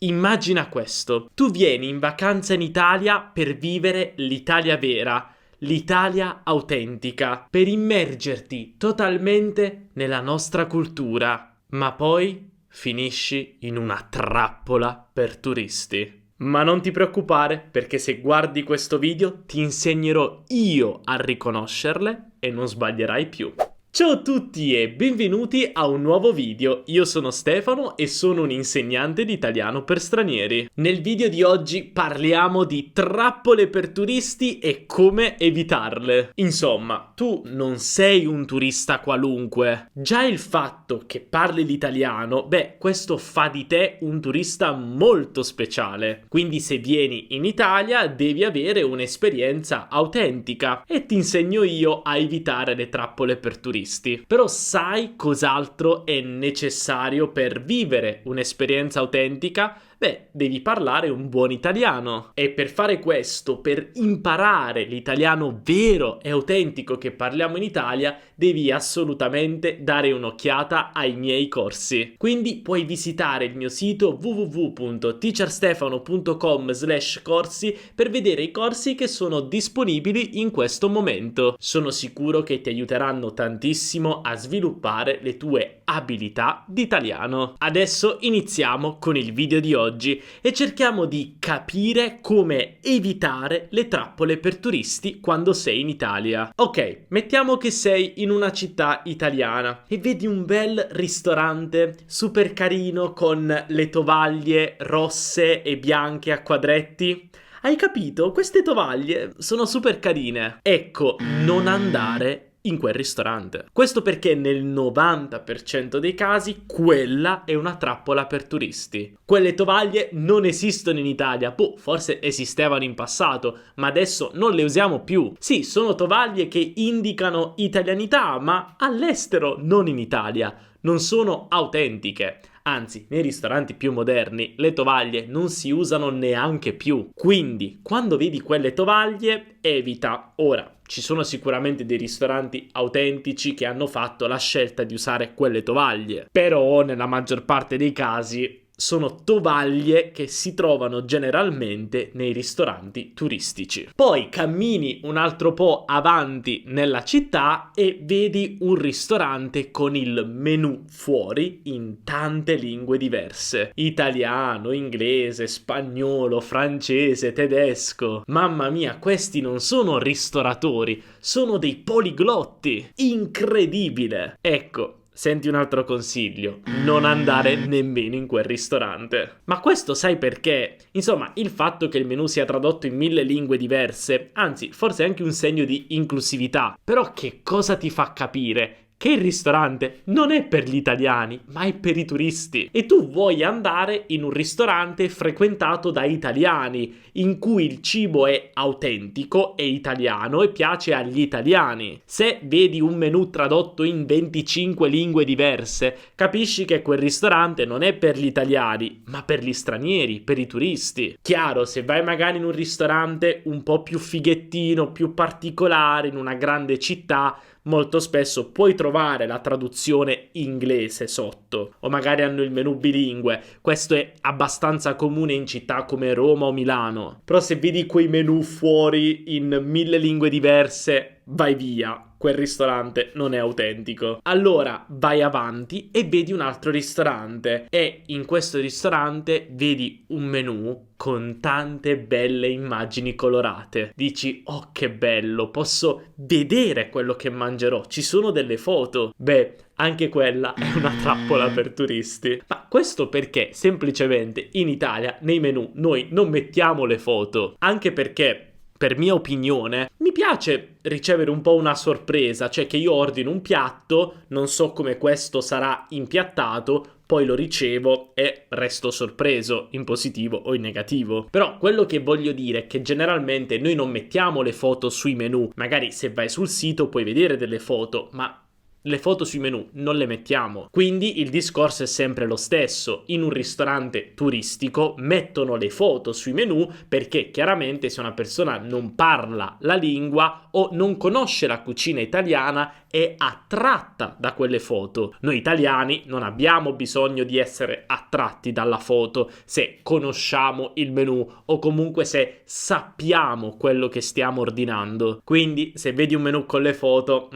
Immagina questo, tu vieni in vacanza in Italia per vivere l'Italia vera, l'Italia autentica, per immergerti totalmente nella nostra cultura, ma poi finisci in una trappola per turisti. Ma non ti preoccupare, perché se guardi questo video ti insegnerò io a riconoscerle e non sbaglierai più. Ciao a tutti e benvenuti a un nuovo video. Io sono Stefano e sono un insegnante di italiano per stranieri. Nel video di oggi parliamo di trappole per turisti e come evitarle. Insomma, tu non sei un turista qualunque. Già il fatto che parli l'italiano, questo fa di te un turista molto speciale. Quindi se vieni in Italia devi avere un'esperienza autentica e ti insegno io a evitare le trappole per turisti. Però sai cos'altro è necessario per vivere un'esperienza autentica? Devi parlare un buon italiano. E per fare questo, per imparare l'italiano vero e autentico che parliamo in Italia, devi assolutamente dare un'occhiata ai miei corsi. Quindi puoi visitare il mio sito www.teacherstefano.com/corsi per vedere i corsi che sono disponibili in questo momento. Sono sicuro che ti aiuteranno tantissimo a sviluppare le tue abilità di italiano. Adesso iniziamo con il video di oggi e cerchiamo di capire come evitare le trappole per turisti quando sei in Italia. Ok, mettiamo che sei in una città italiana e vedi un bel ristorante super carino con le tovaglie rosse e bianche a quadretti. Hai capito? Queste tovaglie sono super carine. Ecco, non andare in quel ristorante. Questo perché nel 90% dei casi quella è una trappola per turisti. Quelle tovaglie non esistono in Italia, forse esistevano in passato, ma adesso non le usiamo più. Sì, sono tovaglie che indicano italianità, ma all'estero, non in Italia. Non sono autentiche. Anzi, nei ristoranti più moderni le tovaglie non si usano neanche più. Quindi, quando vedi quelle tovaglie, evita. Ora, ci sono sicuramente dei ristoranti autentici che hanno fatto la scelta di usare quelle tovaglie. Però, nella maggior parte dei casi, sono tovaglie che si trovano generalmente nei ristoranti turistici. Poi cammini un altro po' avanti nella città e vedi un ristorante con il menù fuori in tante lingue diverse: italiano, inglese, spagnolo, francese, tedesco. Mamma mia, questi non sono ristoratori, sono dei poliglotti. Incredibile! Ecco, senti un altro consiglio: non andare nemmeno in quel ristorante. Ma questo sai perché? Insomma, il fatto che il menù sia tradotto in 1000 lingue diverse, anzi, forse è anche un segno di inclusività. Però che cosa ti fa capire? Che il ristorante non è per gli italiani, ma è per i turisti. E tu vuoi andare in un ristorante frequentato da italiani, in cui il cibo è autentico, è italiano e piace agli italiani. Se vedi un menù tradotto in 25 lingue diverse, capisci che quel ristorante non è per gli italiani, ma per gli stranieri, per i turisti. Chiaro, se vai magari in un ristorante un po' più fighettino, più particolare, in una grande città, molto spesso puoi trovare la traduzione inglese sotto, o magari hanno il menù bilingue. Questo è abbastanza comune in città come Roma o Milano. Però se vedi quei menù fuori in 1000 lingue diverse, vai via. Quel ristorante non è autentico. Allora vai avanti e vedi un altro ristorante, e in questo ristorante vedi un menù con tante belle immagini colorate. Dici: oh, che bello, posso vedere quello che mangerò, ci sono delle foto. Anche quella è una trappola per turisti. Ma questo perché semplicemente in Italia nei menù noi non mettiamo le foto, anche perché, per mia opinione, mi piace ricevere un po' una sorpresa, cioè che io ordino un piatto, non so come questo sarà impiattato, poi lo ricevo e resto sorpreso, in positivo o in negativo. Però quello che voglio dire è che generalmente noi non mettiamo le foto sui menù. Magari se vai sul sito puoi vedere delle foto, ma le foto sui menù non le mettiamo. Quindi il discorso è sempre lo stesso. In un ristorante turistico mettono le foto sui menù perché chiaramente se una persona non parla la lingua o non conosce la cucina italiana è attratta da quelle foto. Noi italiani non abbiamo bisogno di essere attratti dalla foto se conosciamo il menù o comunque se sappiamo quello che stiamo ordinando. Quindi se vedi un menù con le foto,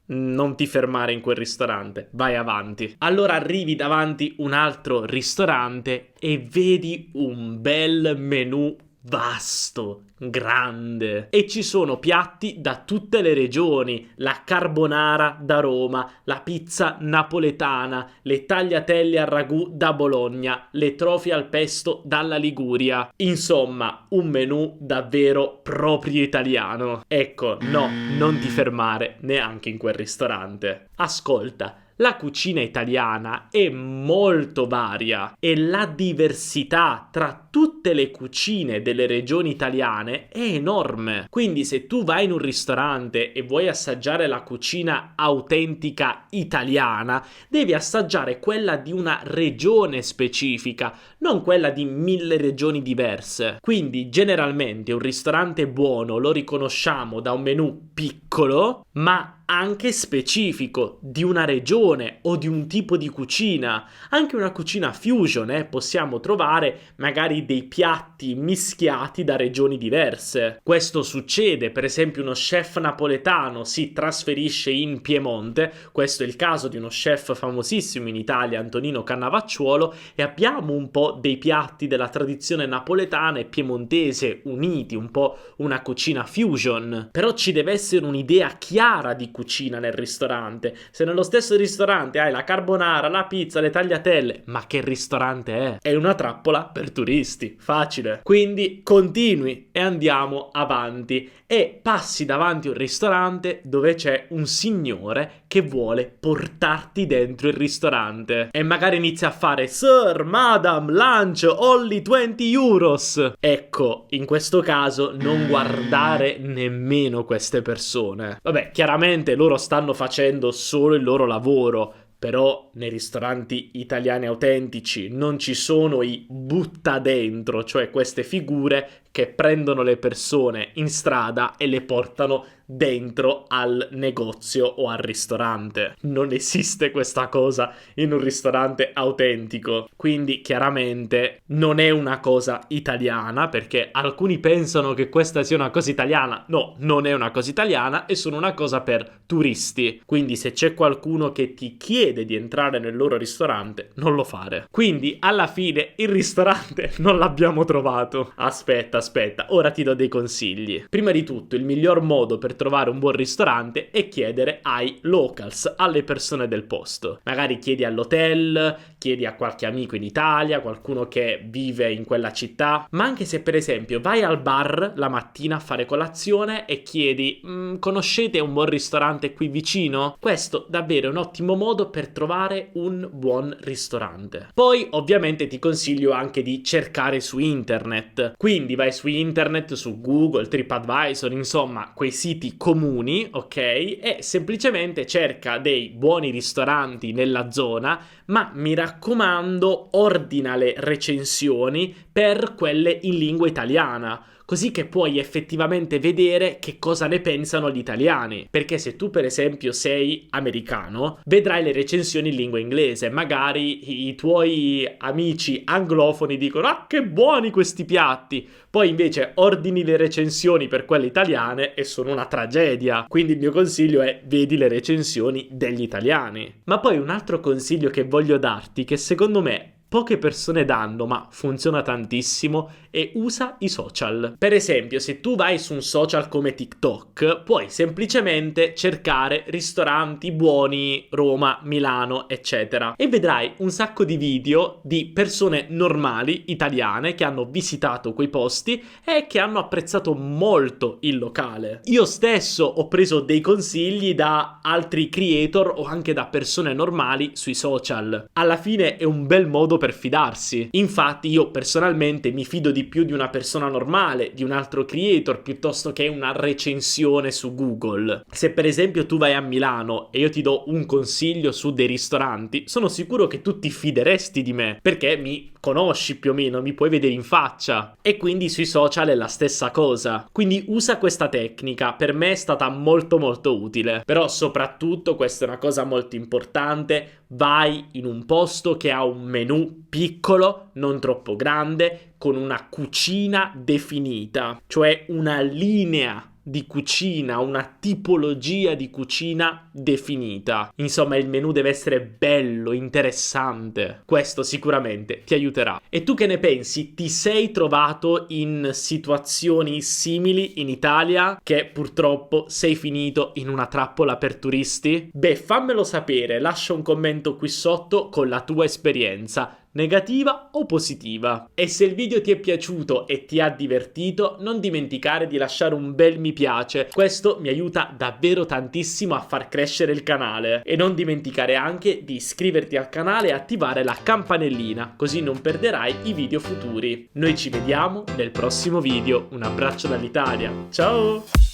non ti fermare in quel ristorante, vai avanti. Allora arrivi davanti un altro ristorante e vedi un bel menù vasto, grande, e ci sono piatti da tutte le regioni: la carbonara da Roma, la pizza napoletana, le tagliatelle al ragù da Bologna, le trofie al pesto dalla Liguria. Insomma, un menù davvero proprio italiano. Ecco, no, non ti fermare neanche in quel ristorante. Ascolta, la cucina italiana è molto varia e la diversità tra tutte le cucine delle regioni italiane è enorme. Quindi se tu vai in un ristorante e vuoi assaggiare la cucina autentica italiana, devi assaggiare quella di una regione specifica, non quella di 1000 regioni diverse. Quindi generalmente un ristorante buono lo riconosciamo da un menù piccolo, ma anche specifico di una regione o di un tipo di cucina. Anche una cucina fusion, possiamo trovare magari dei piatti mischiati da regioni diverse. Questo succede, per esempio uno chef napoletano si trasferisce in Piemonte, questo è il caso di uno chef famosissimo in Italia, Antonino Cannavacciuolo, e abbiamo un po' dei piatti della tradizione napoletana e piemontese uniti, un po' una cucina fusion. Però ci deve essere un'idea chiara di cucina nel ristorante. Se nello stesso ristorante hai la carbonara, la pizza, le tagliatelle, ma che ristorante è? È una trappola per turisti, facile. Quindi continui e andiamo avanti e passi davanti a un ristorante dove c'è un signore che vuole portarti dentro il ristorante e magari inizia a fare Sir, Madam, lunch, only 20 euros. Ecco, in questo caso non guardare nemmeno queste persone. Vabbè, chiaramente loro stanno facendo solo il loro lavoro, però nei ristoranti italiani autentici non ci sono i butta dentro, cioè queste figure che prendono le persone in strada e le portano dentro al negozio o al ristorante. Non esiste questa cosa in un ristorante autentico, quindi chiaramente non è una cosa italiana, perché alcuni pensano che questa sia una cosa italiana. No, non è una cosa italiana, è solo una cosa per turisti. Quindi se c'è qualcuno che ti chiede di entrare nel loro ristorante, non lo fare. Quindi alla fine il ristorante non l'abbiamo trovato. Aspetta, ora ti do dei consigli. Prima di tutto, il miglior modo per trovare un buon ristorante è chiedere ai locals, alle persone del posto. Magari chiedi all'hotel, chiedi a qualche amico in Italia, qualcuno che vive in quella città, ma anche se per esempio vai al bar la mattina a fare colazione e chiedi conoscete un buon ristorante qui vicino? Questo davvero è un ottimo modo per trovare un buon ristorante. Poi ovviamente ti consiglio anche di cercare su internet, quindi vai su internet, su Google, TripAdvisor, insomma quei siti comuni, ok? E semplicemente cerca dei buoni ristoranti nella zona, ma mi raccomando ordina le recensioni per quelle in lingua italiana, così che puoi effettivamente vedere che cosa ne pensano gli italiani. Perché se tu per esempio sei americano, vedrai le recensioni in lingua inglese, magari i tuoi amici anglofoni dicono ah che buoni questi piatti, poi invece ordini le recensioni per quelle italiane e sono una tragedia. Quindi il mio consiglio è vedi le recensioni degli italiani. Ma poi un altro consiglio che voglio darti, che secondo me poche persone danno, ma funziona tantissimo, e usa i social. Per esempio, se tu vai su un social come TikTok, puoi semplicemente cercare ristoranti buoni, Roma, Milano, eccetera, e vedrai un sacco di video di persone normali, italiane, che hanno visitato quei posti e che hanno apprezzato molto il locale. Io stesso ho preso dei consigli da altri creator o anche da persone normali sui social. Alla fine è un bel modo per per fidarsi. Infatti io personalmente mi fido di più di una persona normale, di un altro creator, piuttosto che una recensione su Google. Se per esempio tu vai a Milano e io ti do un consiglio su dei ristoranti, sono sicuro che tu ti fideresti di me, perché mi conosci più o meno, mi puoi vedere in faccia. E quindi sui social è la stessa cosa. Quindi usa questa tecnica, per me è stata molto molto utile. Però soprattutto, questa è una cosa molto importante, vai in un posto che ha un menù piccolo, non troppo grande, con una cucina definita, cioè una linea di cucina, una tipologia di cucina definita. Insomma, il menù deve essere bello, interessante. Questo sicuramente ti aiuterà. E tu che ne pensi? Ti sei trovato in situazioni simili in Italia, che purtroppo sei finito in una trappola per turisti? Beh, fammelo sapere, lascia un commento qui sotto con la tua esperienza, negativa o positiva. E se il video ti è piaciuto e ti ha divertito, non dimenticare di lasciare un bel mi piace, questo mi aiuta davvero tantissimo a far crescere il canale. E non dimenticare anche di iscriverti al canale e attivare la campanellina, così non perderai i video futuri. Noi ci vediamo nel prossimo video, un abbraccio dall'Italia, ciao!